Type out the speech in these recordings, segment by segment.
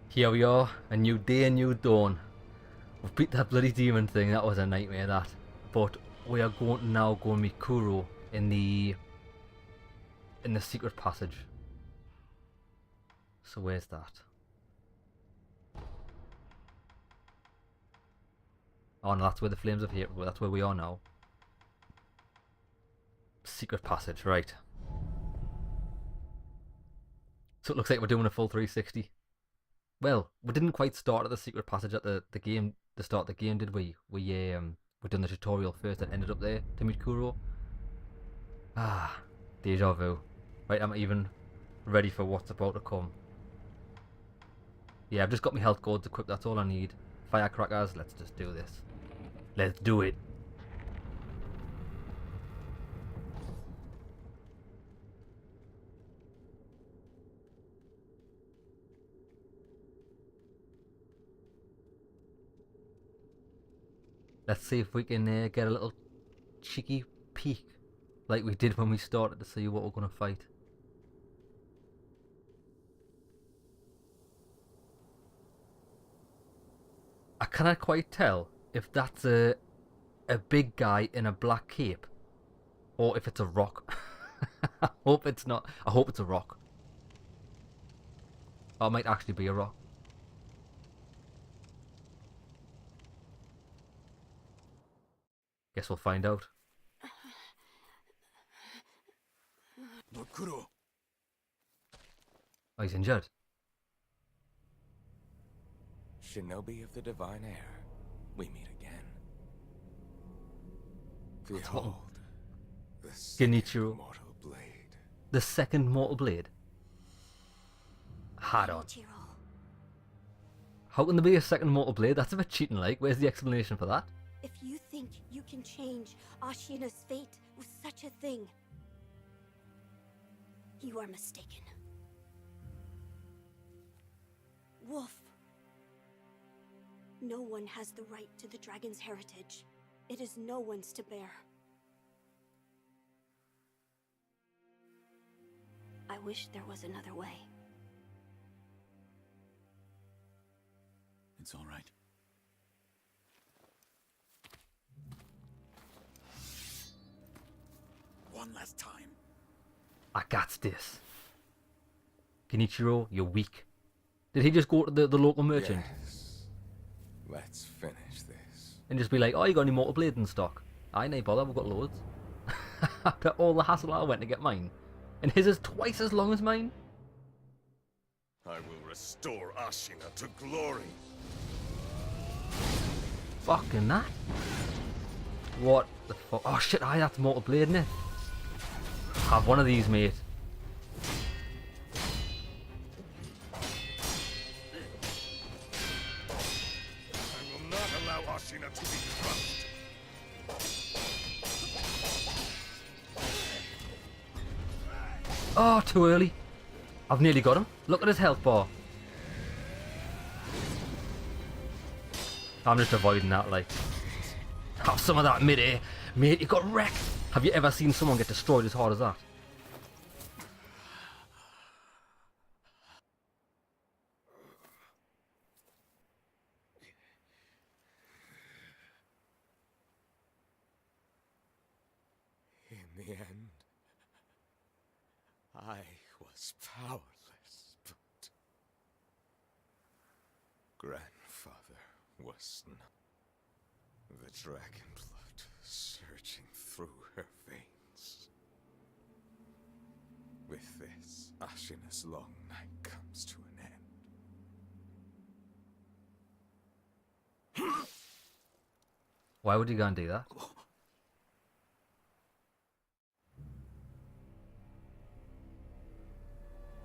Here we are, a new day, a new dawn. We've beat that bloody demon thing, that was a nightmare that. But we are going to now go and meet Kuro in the secret passage. So where's that? Oh no, that's where the flames of hate were, that's where we are now. Secret passage, right. So it looks like we're doing a full 360. Well, we didn't quite start at the secret passage at the start of the game, did we? We done the tutorial first and ended up there to meet Kuro. Ah, deja vu. Right, I'm even ready for what's about to come. Yeah, I've just got my health gourds equipped, that's all I need. Firecrackers, let's just do this. Let's do it. Let's see if we can get a little cheeky peek like we did when we started to see what we're going to fight. I cannot quite tell if that's a big guy in a black cape or if it's a rock. I hope it's not. I hope it's a rock. Or it might actually be a rock. Guess we'll find out. Kuro. Oh, he's injured. Shinobi of the Divine Air, we meet again. Behold, the second mortal blade. The second mortal blade? Hard on. How can there be a second mortal blade? That's a bit cheating like. Where's the explanation for that? If you think you can change Ashina's fate with such a thing, you are mistaken. Wolf. No one has the right to the dragon's heritage. It is no one's to bear. I wish there was another way. It's all right. One last time. I got this. Kenichiro, you're weak. Did he just go to the local merchant? Yes. Let's finish this. And just be like, oh, you got any mortal blades in stock? I ain't bother, we've got loads. After all the hassle I went to get mine. And his is twice as long as mine? I will restore Ashina to glory. Fucking that. What the fuck? Oh shit, aye, that's mortal blade, isn't it? Have one of these, mate. I will not allow Ashina to be crushed. Oh, too early. I've nearly got him. Look at his health bar. I'm just avoiding that, like. Have some of that mid-air. Mate, you got wrecked. Have you ever seen someone get destroyed as hard as that? In the end, I was powerless, but grandfather was not. The dragon blood surging through her veins. With this, Ashina's long night comes to an end. Why would you go and do that?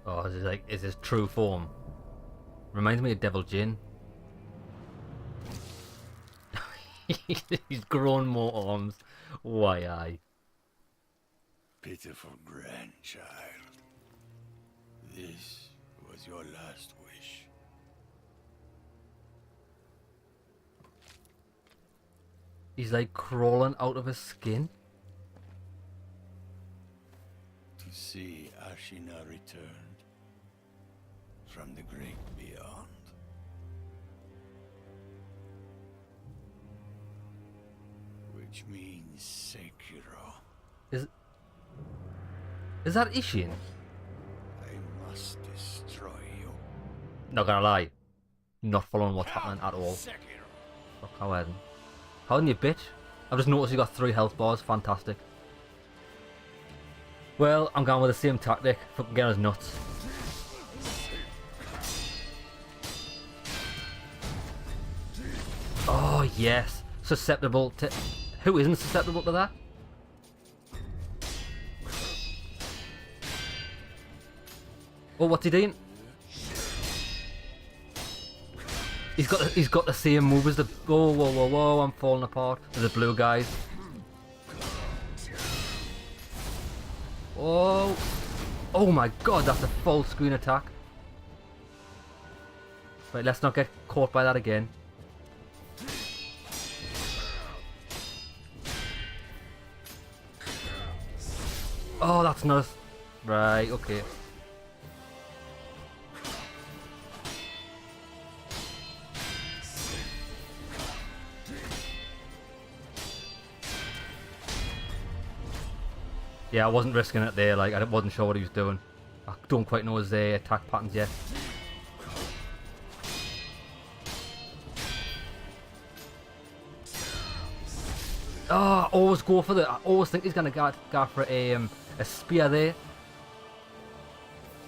Oh, is it like, is his true form? Reminds me of Devil Jin. He's grown more arms. Why, aye. Pitiful grandchild. This was your last wish. He's like crawling out of his skin. To see Ashina returned from the great beyond. which means Sekiro. Is that Isshin? I must destroy you. Not gonna lie, not following what's happening at all. Sekiro. Fuck, how then? How in you bitch? I've just noticed you got 3 health bars. Fantastic. Well, I'm going with the same tactic. Fucking get us nuts. Oh yes, susceptible to. Who isn't susceptible to that? Oh, what's he doing? He's got the same move as the. Whoa, whoa, whoa, whoa! I'm falling apart. The blue guys. Oh, oh my God! That's a full screen attack. Right, let's not get caught by that again. Oh, that's not. Right, okay. Yeah, I wasn't risking it there, like, I wasn't sure what he was doing. I don't quite know his attack patterns yet. Oh, I always go for I always think he's going to go for a spear there.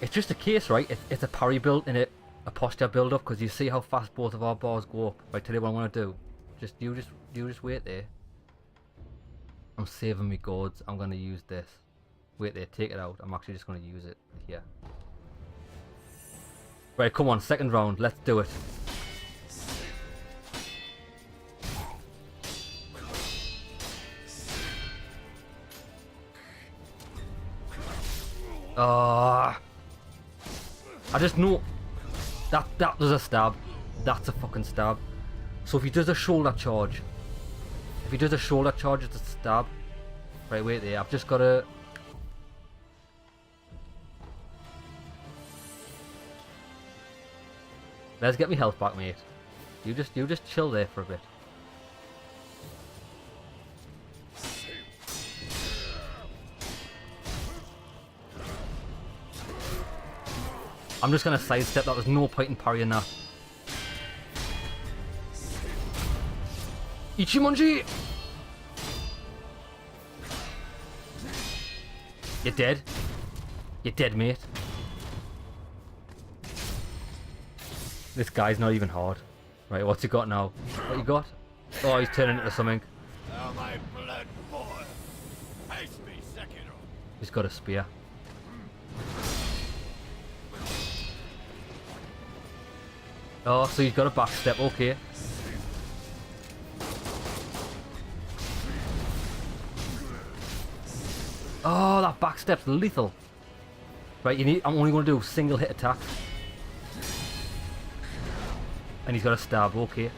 It's just a case, right? It's a parry build and a posture build up, because you see how fast both of our bars go up. Right, tell you what I'm going to do. You just wait there. I'm saving me gourds. I'm going to use this. Wait there, take it out. I'm actually just going to use it here. Right, come on, second round. Let's do it. I just know that was a stab. That's a fucking stab. So if he does a shoulder charge, it's a stab. Right, wait there. I've just got to. Let's get me health back, mate. You just chill there for a bit. I'm just gonna sidestep that. There's no point in parrying that. Ichimonji! You're dead. You're dead, mate. This guy's not even hard. Right, what's he got now? What you got? Oh, he's turning into something. Now my blood boil. Face me, Sekiro. He's got a spear. Oh, so he's got a backstep, okay. Oh, that backstep's lethal. Right, I'm only going to do single hit attack. And he's got a stab, okay.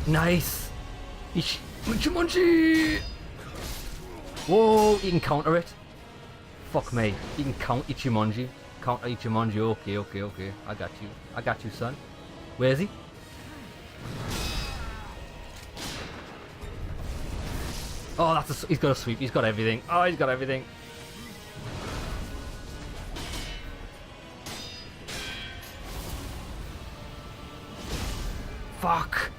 Nice! Ichimonji! Whoa, you can counter it. Fuck me. You can count Ichimonji. Counter Ichimonji. Okay. I got you, son. Where is he? Oh, he's got a sweep. He's got everything. Oh, he's got everything. Fuck.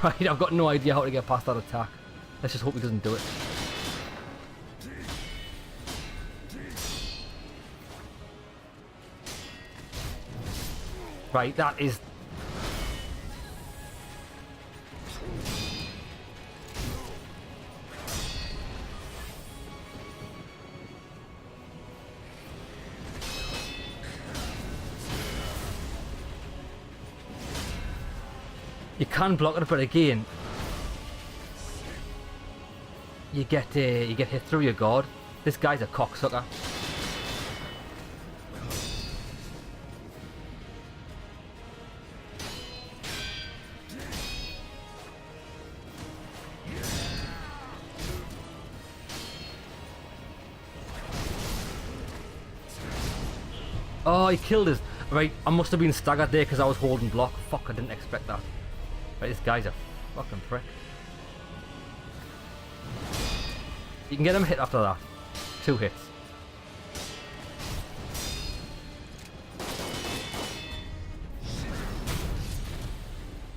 Right, I've got no idea how to get past that attack. Let's just hope he doesn't do it. Right, that is... You can block it, but again, you get hit through your guard. This guy's a cocksucker. Oh, he killed us. Right, I must have been staggered there because I was holding block. Fuck, I didn't expect that. Right, this guy's a fucking prick. You can get him hit after that. 2 hits.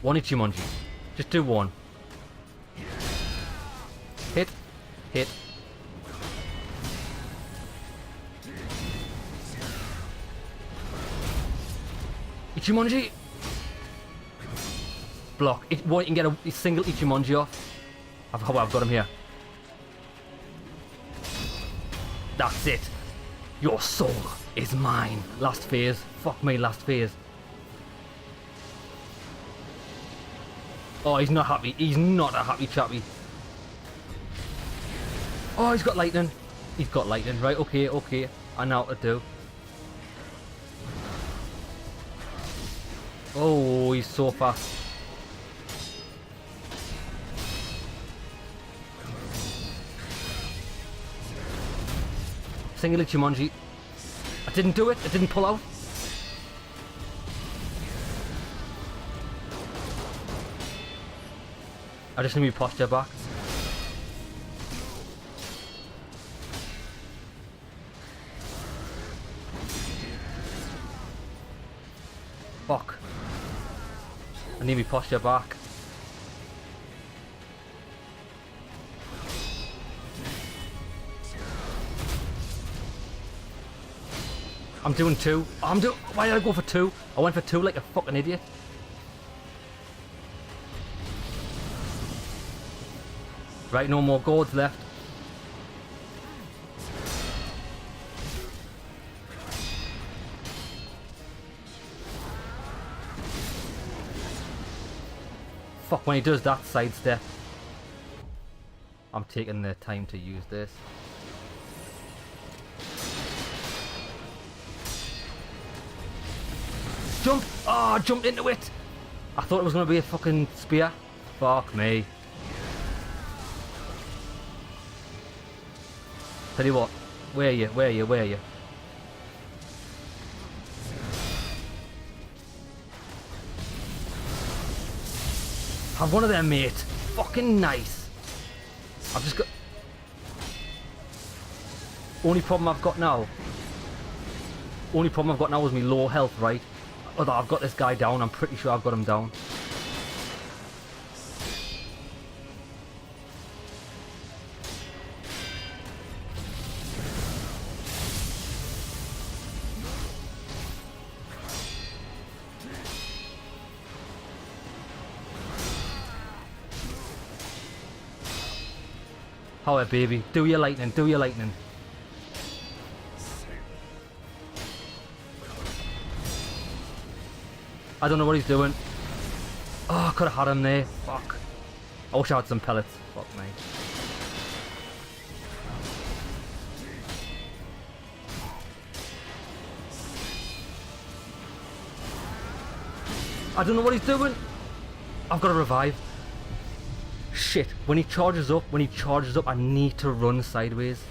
One Ichimonji. Just do one. Hit. Hit. Ichimonji. Block. You can get a single Ichimonji off. I've got him here. That's it. Your soul is mine. Last phase. Fuck me, last phase. Oh, he's not happy. He's not a happy chappy. Oh, he's got lightning. He's got lightning. Right, okay, okay. I know what to do. Oh, he's so fast. Single Ichimonji. I didn't do it. I didn't pull out. I just need my posture back. Fuck. I need my posture back. I'm doing 2. Why did I go for 2? I went for 2 like a fucking idiot. Right, no more gourds left. Fuck, when he does that sidestep. I'm taking the time to use this. Jump! Oh, I jumped into it! I thought it was going to be a fucking spear. Fuck me. Tell you what, where are you? Have one of them, mate. Fucking nice. I've just got... Only problem I've got now is my low health, right? Although I've got this guy down, I'm pretty sure I've got him down. Alright, baby. Do your lightning, do your lightning. I don't know what he's doing. Oh, I could have had him there. Fuck. I wish I had some pellets. Fuck me. I don't know what he's doing. I've got to revive. Shit. When he charges up, I need to run sideways.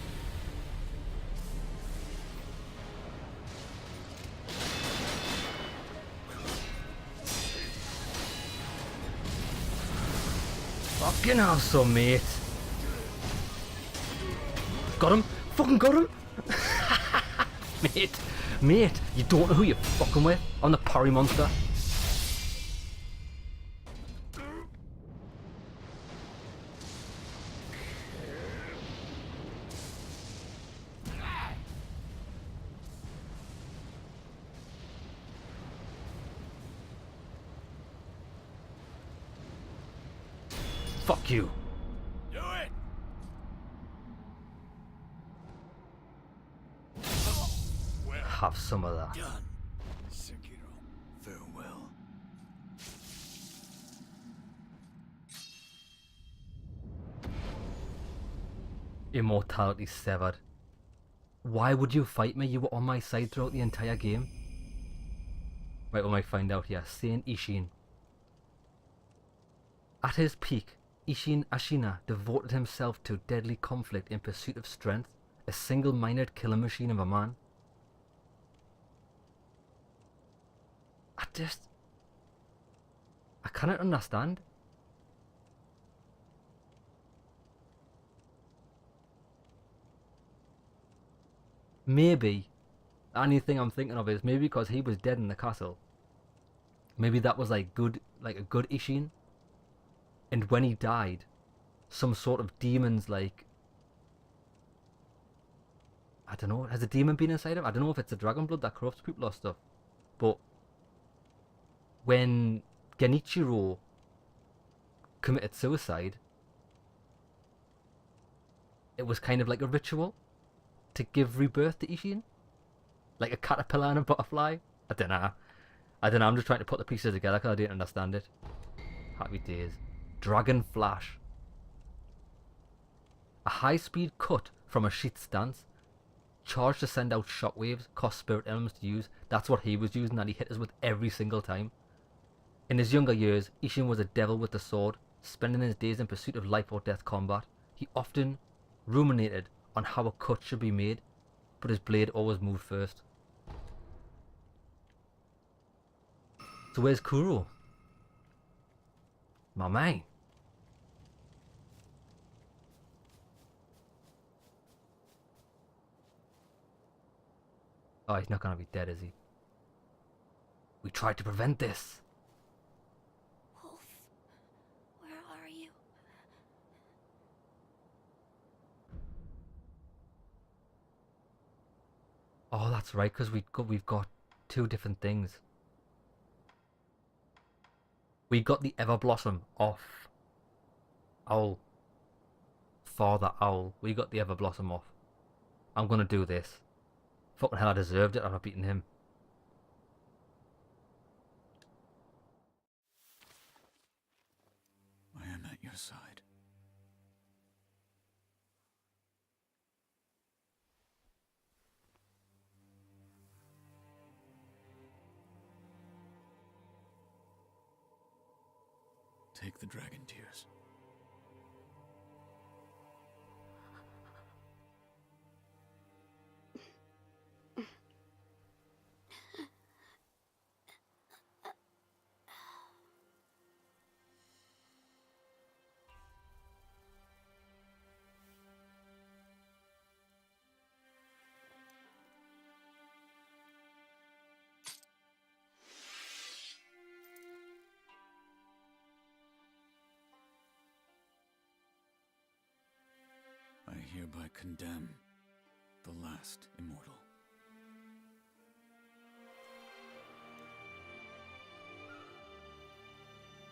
Fucking have some, mate. Got him. Fucking got him. Mate, you don't know who you're fucking with. I'm the parry monster. Fuck you. Do it! Well Have some of that. done, Sekiro. Farewell. Immortality severed. Why would you fight me? You were on my side throughout the entire game. Right, we might find out here. Saint Isshin. At his peak, Isshin Ashina devoted himself to deadly conflict in pursuit of strength, a single-minded killer machine of a man. I cannot understand. Maybe the only thing I'm thinking of is maybe because he was dead in the castle. Maybe that was like a good Isshin. And when he died, some sort of demons like, I don't know, has a demon been inside him? I don't know if it's the dragon blood that corrupts people or stuff. But when Genichiro committed suicide, it was kind of like a ritual to give rebirth to Isshin. Like a caterpillar and a butterfly. I don't know. I'm just trying to put the pieces together because I didn't understand it. Happy days. Dragon Flash. A high-speed cut from a sheath stance. Charge to send out shockwaves. Cost spirit elements to use. That's what he was using and he hit us with every single time. In his younger years, Isshin was a devil with the sword, spending his days in pursuit of life or death combat. He often ruminated on how a cut should be made, but his blade always moved first. So where's Kuro? My man. Oh, he's not gonna be dead, is he? We tried to prevent this. Wolf, where are you? Oh, that's right, because we've got two different things. We got the Ever Blossom off Owl. Father Owl. We got the Ever Blossom off. I'm gonna do this. Fucking hell, I deserved it. I'm not beating him. I am at your side. Take the dragon tears. I hereby condemn the last immortal.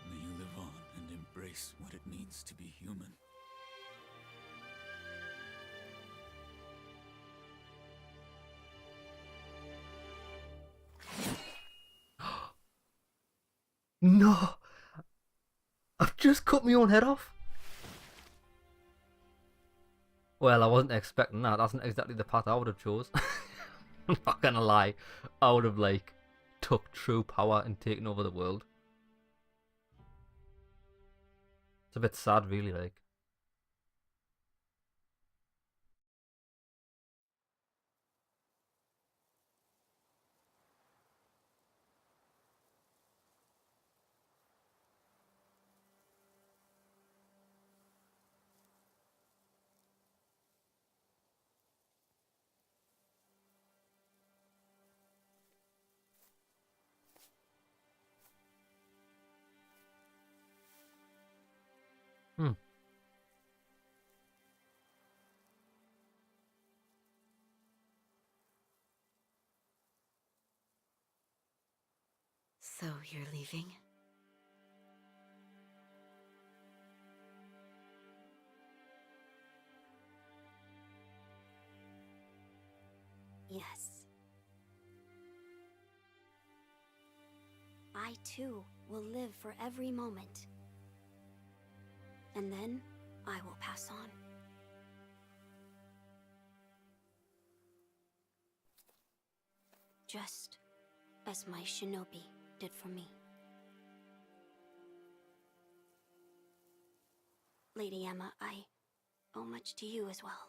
May you live on and embrace what it means to be human. No! I've just cut my own head off. Well, I wasn't expecting that. That's not exactly the path I would have chose. I'm not gonna lie. I would have, like, took true power and taken over the world. It's a bit sad, really, like. Hmm. So you're leaving? Yes. I too will live for every moment. And then I will pass on. Just as my Shinobi did for me. Lady Emma, I owe much to you as well.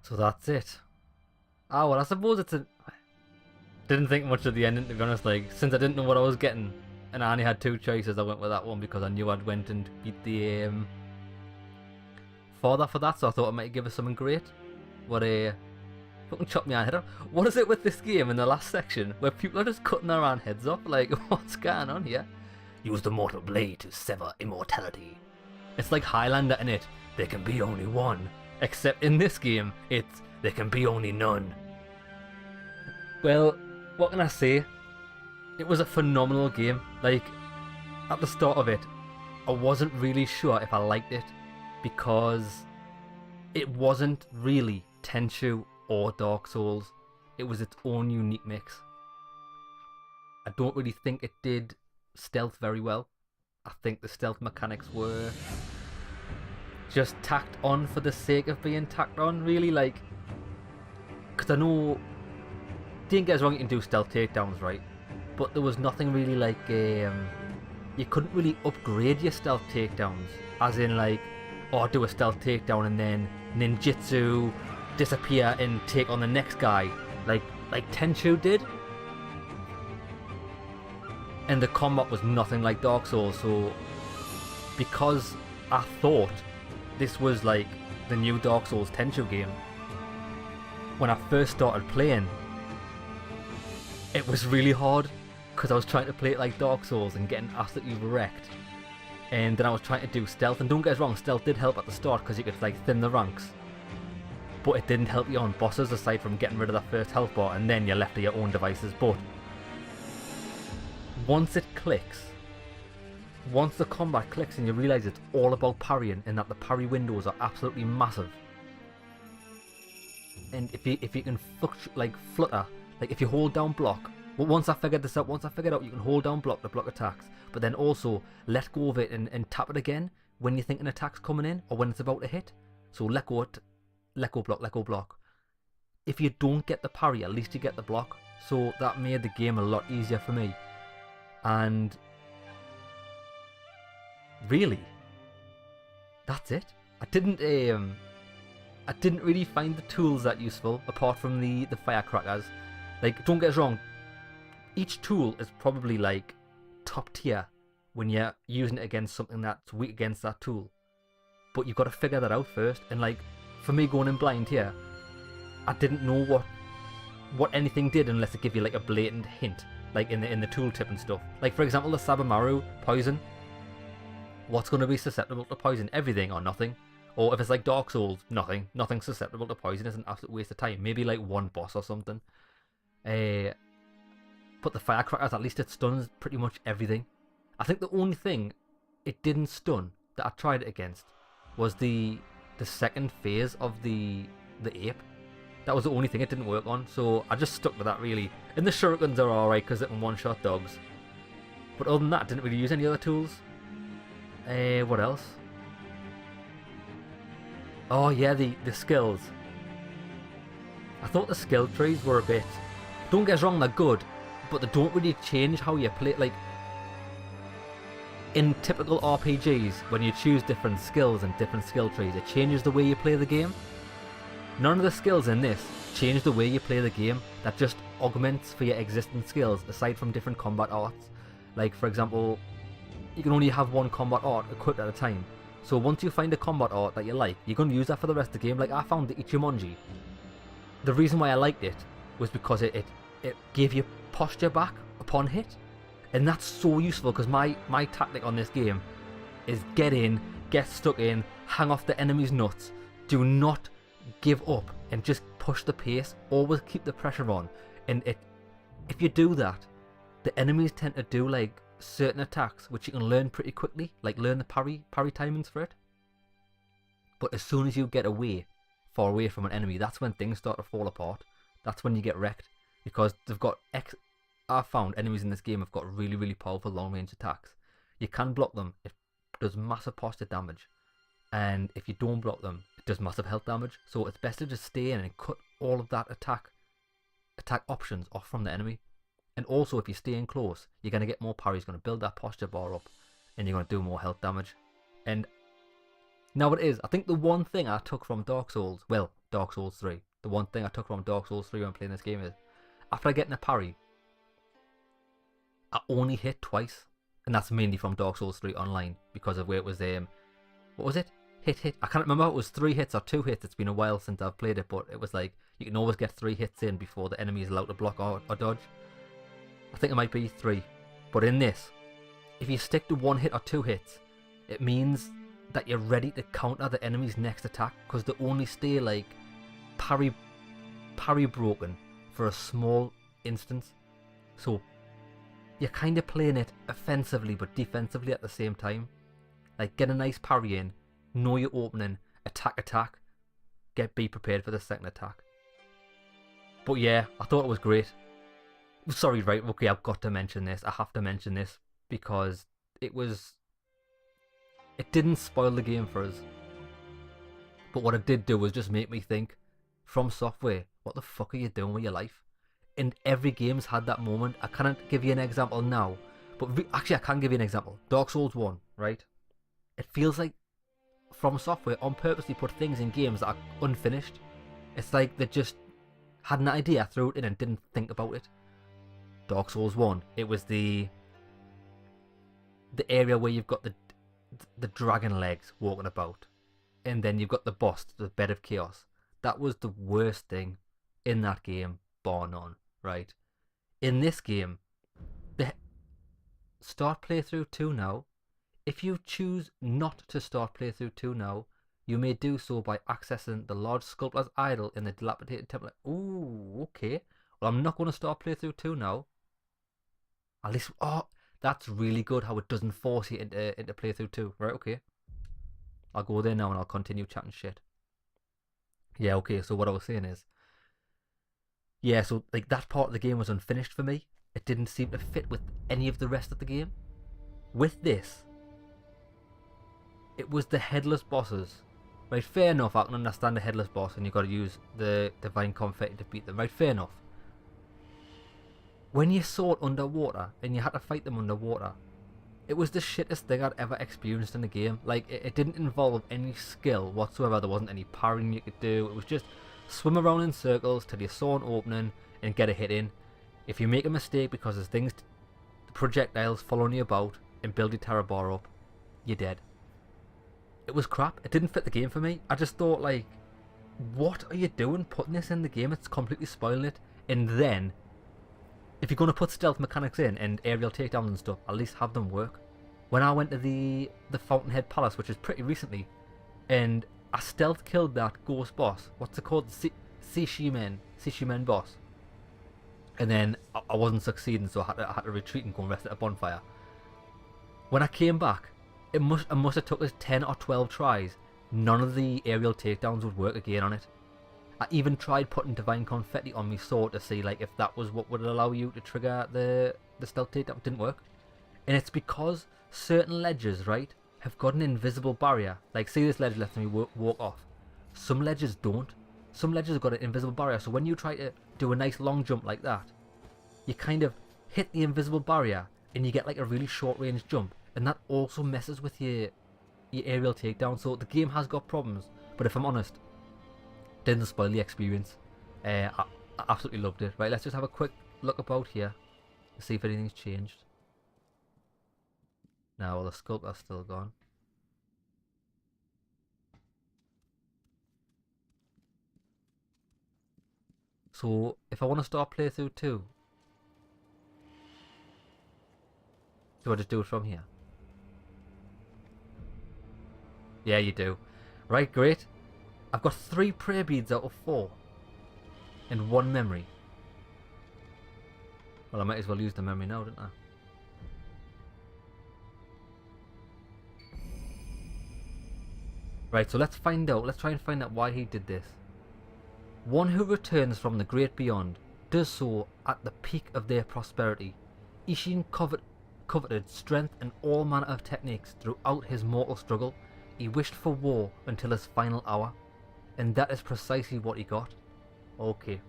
So that's it. Ah, well, I suppose it's a... Didn't think much of the ending, to be honest. Like, since I didn't know what I was getting, and I only had 2 choices, I went with that one because I knew I'd went and beat the father for that, so I thought it might give us something great. What a... Fucking chop me on head off. What is it with this game in the last section where people are just cutting their own heads off? Like, what's going on here? Use the mortal blade to sever immortality. It's like Highlander in it. There can be only one. Except in this game, it's there can be only none. Well, what can I say? It was a phenomenal game. Like, at the start of it, I wasn't really sure if I liked it because it wasn't really Tenchu or Dark Souls. It was its own unique mix. I don't really think it did stealth very well. I think the stealth mechanics were just tacked on for the sake of being tacked on, really. Like, because I know, don't get us wrong, you can do stealth takedowns, right? But there was nothing really like, you couldn't really upgrade your stealth takedowns, as in like, oh, do a stealth takedown and then ninjutsu, disappear and take on the next guy, like Tenchu did. And the combat was nothing like Dark Souls, so because I thought this was like the new Dark Souls Tenchu game, when I first started playing, it was really hard because I was trying to play it like Dark Souls and getting absolutely wrecked. And then I was trying to do stealth, and don't get us wrong, stealth did help at the start because you could like thin the ranks. But it didn't help you on bosses aside from getting rid of that first health bar, and then you're left to your own devices. But once it clicks, once the combat clicks and you realise it's all about parrying and that the parry windows are absolutely massive, and if you can flutter, like if you hold down block, well, once I figured out you can hold down block to block attacks, but then also let go of it and tap it again when you think an attack's coming in or when it's about to hit. So let go block. If you don't get the parry, at least you get the block. So that made the game a lot easier for me. And really, that's it. I didn't really find the tools that useful apart from the firecrackers. Like, don't get us wrong, each tool is probably like top tier when you're using it against something that's weak against that tool. But you've got to figure that out first. And like, for me going in blind here, I didn't know what anything did unless it gave you like a blatant hint, like in the tooltip and stuff. Like for example, the Sabamaru poison. What's going to be susceptible to poison? Everything or nothing. Or if it's like Dark Souls, nothing. Nothing's susceptible to poison. It's an absolute waste of time. Maybe like one boss or something. But the firecrackers, at least it stuns pretty much everything. I think the only thing it didn't stun that I tried it against was the second phase of the ape. That was the only thing it didn't work on, so I just stuck with that really. And the shurikens are alright because it can one-shot dogs. But other than that, I didn't really use any other tools. What else? Oh yeah, the skills. I thought the skill trees were a bit... Don't get us wrong, they're good, but they don't really change how you play. Like, in typical RPGs, when you choose different skills and different skill trees, it changes the way you play the game. None of the skills in this change the way you play the game. That just augments for your existing skills, aside from different combat arts. Like, for example, you can only have one combat art equipped at a time. So once you find a combat art that you like, you're going to use that for the rest of the game. Like, I found the Ichimonji. The reason why I liked it was because it gave you posture back upon hit. And that's so useful because my tactic on this game is get in, get stuck in, hang off the enemy's nuts, do not give up and just push the pace, always keep the pressure on. And if you do that, the enemies tend to do like certain attacks which you can learn pretty quickly, like learn the parry timings for it. But as soon as you get far away from an enemy, that's when things start to fall apart. That's when you get wrecked, because they've got I've found enemies in this game have got really, really powerful long-range attacks. You can block them, it does massive posture damage. And if you don't block them, it does massive health damage. So it's best to just stay in and cut all of that attack options off from the enemy. And also, if you stay in close, you're going to get more parries, going to build that posture bar up, and you're going to do more health damage. And now it is, I think the one thing I took from Dark Souls, well, Dark Souls 3. The one thing I took from Dark Souls 3 when playing this game is, after I get in a parry, I only hit twice. And that's mainly from Dark Souls 3 online, because of where it was, what was it? Hit. I can't remember if it was 3 hits or 2 hits. It's been a while since I've played it, but it was like, you can always get 3 hits in before the enemy is allowed to block or dodge. I think it might be 3. But in this, if you stick to 1 hit or 2 hits, it means that you're ready to counter the enemy's next attack, because they only stay like parry broken for a small instance. So you're kind of playing it offensively but defensively at the same time. Like, get a nice parry in, know your opening, attack, be prepared for the second attack. But yeah, I thought it was great. Sorry, right, okay, I've got to mention this. I have to mention this because it didn't spoil the game for us. But what it did do was just make me think, From Software, what the fuck are you doing with your life? And every game's had that moment. I can't give you an example now, but actually I can give you an example. Dark Souls 1, right? It feels like From Software on purposely put things in games that are unfinished. It's like they just had an idea, threw it in and didn't think about it. Dark Souls 1, it was the area where you've got the dragon legs walking about, and then you've got the boss, the Bed of Chaos. That was the worst thing in that game, bar none, right? In this game, the start playthrough 2 now. If you choose not to start playthrough 2 now, you may do so by accessing the large sculptor's idol in the dilapidated temple. Ooh, okay. Well, I'm not going to start playthrough 2 now. At least, oh, that's really good how it doesn't force you into playthrough 2. Right, okay. I'll go there now and I'll continue chatting shit. Yeah, okay, so what I was saying is, yeah, so like that part of the game was unfinished for me. It didn't seem to fit with any of the rest of the game. With this, it was the headless bosses. Right, fair enough, I can understand the headless boss and you've got to use the divine confetti to beat them. Right, fair enough. When you saw it underwater and you had to fight them underwater, it was the shittest thing I'd ever experienced in a game. Like, it didn't involve any skill whatsoever. There wasn't any parrying you could do. It was just swim around in circles till you saw an opening and get a hit in. If you make a mistake because there's things, projectiles following you about and build your Terra bar up, you're dead. It was crap. It didn't fit the game for me. I just thought, like, what are you doing putting this in the game? It's completely spoiling it. And then, if you're going to put stealth mechanics in and aerial takedowns and stuff, at least have them work. When I went to the Fountainhead Palace, which was pretty recently, and I stealth killed that ghost boss. What's it called? Sishimen boss. And then I wasn't succeeding, so I had to retreat and go and rest at a bonfire. When I came back, it must have took us 10 or 12 tries. None of the aerial takedowns would work again on it. I even tried putting divine confetti on my sword to see like if that was what would allow you to trigger the stealth takedown. It didn't work. And it's because certain ledges, right, have got an invisible barrier. Like, see this ledge lets me walk off. Some ledges don't. Some ledges have got an invisible barrier, so when you try to do a nice long jump like that, you kind of hit the invisible barrier and you get like a really short range jump, and that also messes with your aerial takedown. So the game has got problems, but if I'm honest, didn't spoil the experience. I absolutely loved it. Right, let's just have a quick look about here to see if anything's changed. Now, well, the sculptor's still gone. So, if I want to start playthrough 2, do I just do it from here? Yeah, you do. Right, great. I've got 3 prayer beads out of 4. And 1 memory. Well, I might as well use the memory now, don't I? Right, so let's find out. Let's try and find out why he did this. One who returns from the great beyond does so at the peak of their prosperity. Isshin coveted strength and all manner of techniques throughout his mortal struggle. He wished for war until his final hour. And that is precisely what he got. Okay.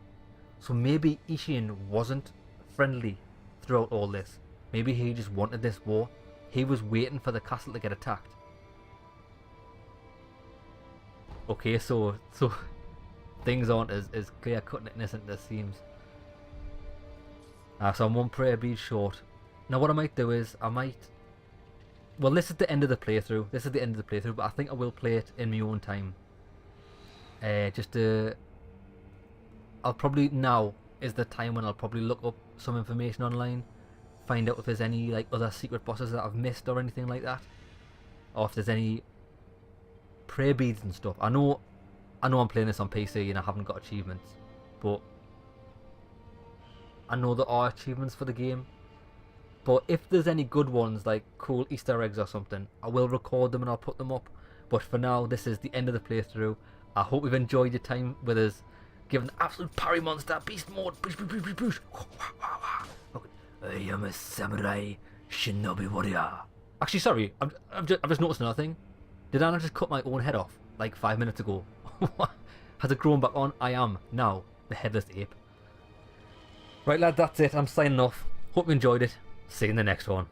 So maybe Isshin wasn't friendly throughout all this. Maybe he just wanted this war. He was waiting for the castle to get attacked. Okay, so things aren't as clear cut and innocent as it seems. So I'm one prayer bead short. Now what I might do is well, this is the end of the playthrough. But I think I will play it in my own time. I'll probably, now is the time when I'll probably look up some information online, find out if there's any like other secret bosses that I've missed or anything like that, or if there's any prayer beads and stuff. I know I'm playing this on PC and I haven't got achievements, but I know there are achievements for the game. But if there's any good ones, like cool Easter eggs or something, I will record them and I'll put them up. But for now, this is the end of the playthrough. I hope you've enjoyed your time with us, giving the absolute parry monster, beast mode, push. I am a samurai, shinobi warrior. Actually, sorry, I've just noticed another thing. Did I not just cut my own head off like 5 minutes ago? Has it grown back on? I am now the headless ape. Right, lad, that's it. I'm signing off. Hope you enjoyed it. See you in the next one.